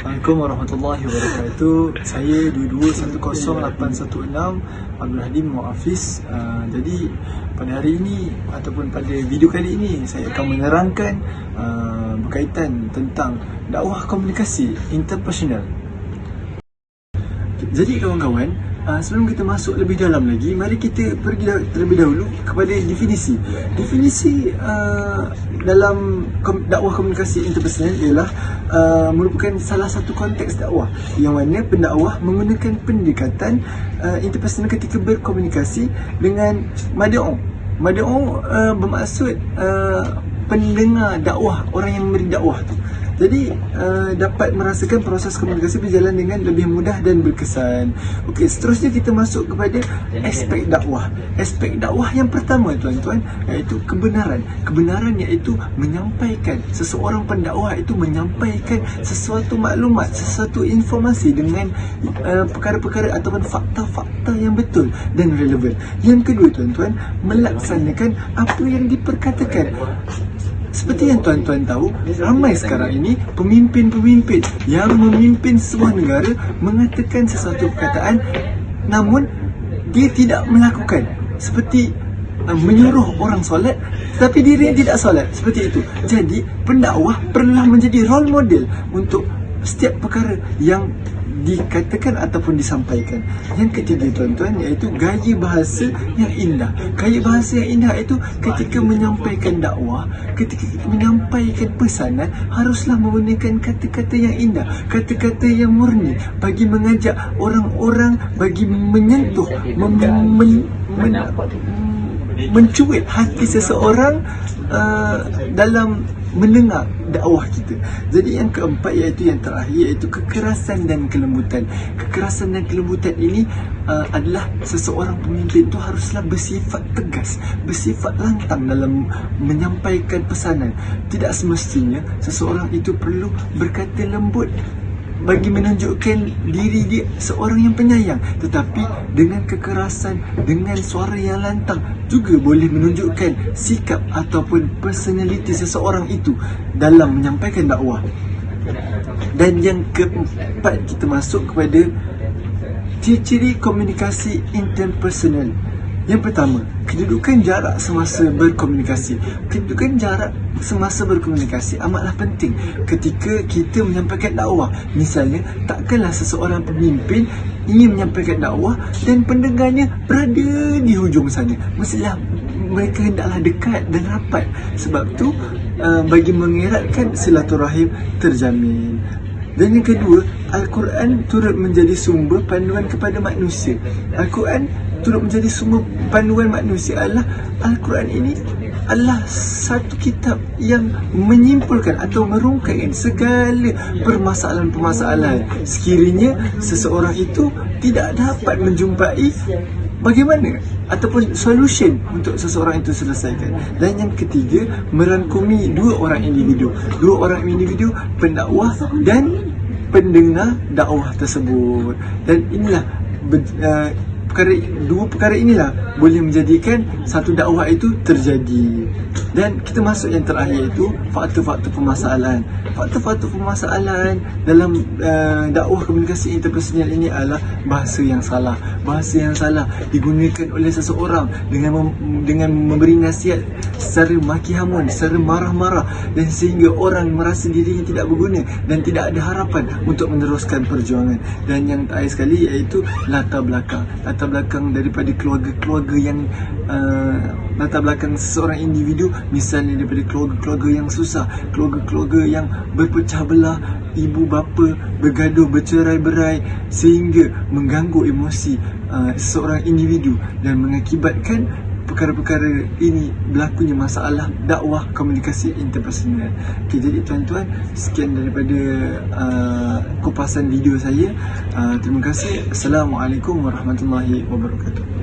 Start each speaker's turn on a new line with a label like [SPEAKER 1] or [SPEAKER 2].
[SPEAKER 1] Assalamualaikum warahmatullahi wabarakatuh. Saya 2210-816 Abdul Hadim Muafiz. Jadi pada hari ini ataupun pada video kali ini saya akan menerangkan berkaitan tentang dakwah komunikasi interpersonal. Jadi kawan-kawan, sebelum kita masuk lebih dalam lagi, mari kita pergi terlebih dahulu kepada definisi. Definisi dalam dakwah komunikasi interpersonal ialah merupakan salah satu konteks dakwah yang mana pendakwah menggunakan pendekatan interpersonal ketika berkomunikasi dengan mad'u. Mad'u bermaksud pendengar dakwah, orang yang memberi dakwah tu. Jadi dapat merasakan proses komunikasi berjalan dengan lebih mudah dan berkesan. Okey, seterusnya kita masuk kepada aspek dakwah. Aspek dakwah yang pertama tuan-tuan iaitu kebenaran. Kebenaran iaitu menyampaikan, seseorang pendakwah itu menyampaikan sesuatu maklumat, sesuatu informasi dengan perkara-perkara ataupun fakta-fakta yang betul dan relevan. Yang kedua tuan-tuan, melaksanakan apa yang diperkatakan. Seperti yang tuan-tuan tahu, ramai sekarang ini pemimpin-pemimpin yang memimpin sebuah negara mengatakan sesuatu perkataan namun dia tidak melakukan. Seperti menyuruh orang solat tetapi diri tidak solat, seperti itu. Jadi pendakwah perlulah menjadi role model untuk setiap perkara yang dikatakan ataupun disampaikan. Yang ketiga tuan-tuan iaitu gaya bahasa yang indah. Gaya bahasa yang indah itu ketika menyampaikan dakwah, ketika menyampaikan pesanan, haruslah menggunakan kata-kata yang indah, kata-kata yang murni bagi mengajak orang-orang, bagi menyentuh, mencuit hati seseorang dalam mendengar dakwah kita. Jadi yang keempat iaitu yang terakhir iaitu kekerasan dan kelembutan. Kekerasan dan kelembutan ini adalah seseorang pemimpin itu haruslah bersifat tegas, bersifat lantang dalam menyampaikan pesanan. Tidak semestinya seseorang itu perlu berkata lembut bagi menunjukkan diri dia seorang yang penyayang, tetapi dengan kekerasan, dengan suara yang lantang juga boleh menunjukkan sikap ataupun personality seseorang itu dalam menyampaikan dakwah. Dan yang keempat, kita masuk kepada ciri-ciri komunikasi interpersonal. Yang pertama, kedudukan jarak semasa berkomunikasi. Kedudukan jarak semasa berkomunikasi amatlah penting ketika kita menyampaikan dakwah. Misalnya, takkanlah seseorang pemimpin ingin menyampaikan dakwah dan pendengarnya berada di hujung sana. Mestilah mereka hendaklah dekat dan rapat. Sebab tu bagi mengeratkan silaturahim terjamin. Dan yang kedua, Al-Quran turut menjadi sumber panduan kepada manusia. Al-Quran turut menjadi sumber panduan manusia adalah Al-Quran ini adalah satu kitab yang menyimpulkan atau merungkaikan segala permasalahan-permasalahan. Sekiranya seseorang itu tidak dapat menjumpai bagaimana ataupun solution untuk seseorang itu selesaikan. Dan yang ketiga, merangkumi dua orang individu, pendakwah dan pendengar dakwah tersebut. Dan inilah dua perkara inilah boleh menjadikan satu dakwah itu terjadi. Dan kita masuk yang terakhir, iaitu faktor-faktor permasalahan. Faktor-faktor permasalahan dalam dakwah komunikasi interpersonal ini adalah bahasa yang salah. Bahasa yang salah digunakan oleh seseorang dengan memberi nasihat secara maki hamun, secara marah-marah, dan sehingga orang merasa dirinya tidak berguna dan tidak ada harapan untuk meneruskan perjuangan. Dan yang terakhir sekali iaitu latar belakang daripada keluarga-keluarga yang latar belakang seseorang individu, misalnya daripada keluarga-keluarga yang susah, keluarga-keluarga yang berpecah belah, ibu bapa bergaduh, bercerai-berai, sehingga mengganggu emosi seseorang individu dan mengakibatkan perkara-perkara ini berlakunya masalah dakwah komunikasi interpersonal. Okay, jadi tuan-tuan, sekian daripada kupasan video saya. Terima kasih. Assalamualaikum warahmatullahi wabarakatuh.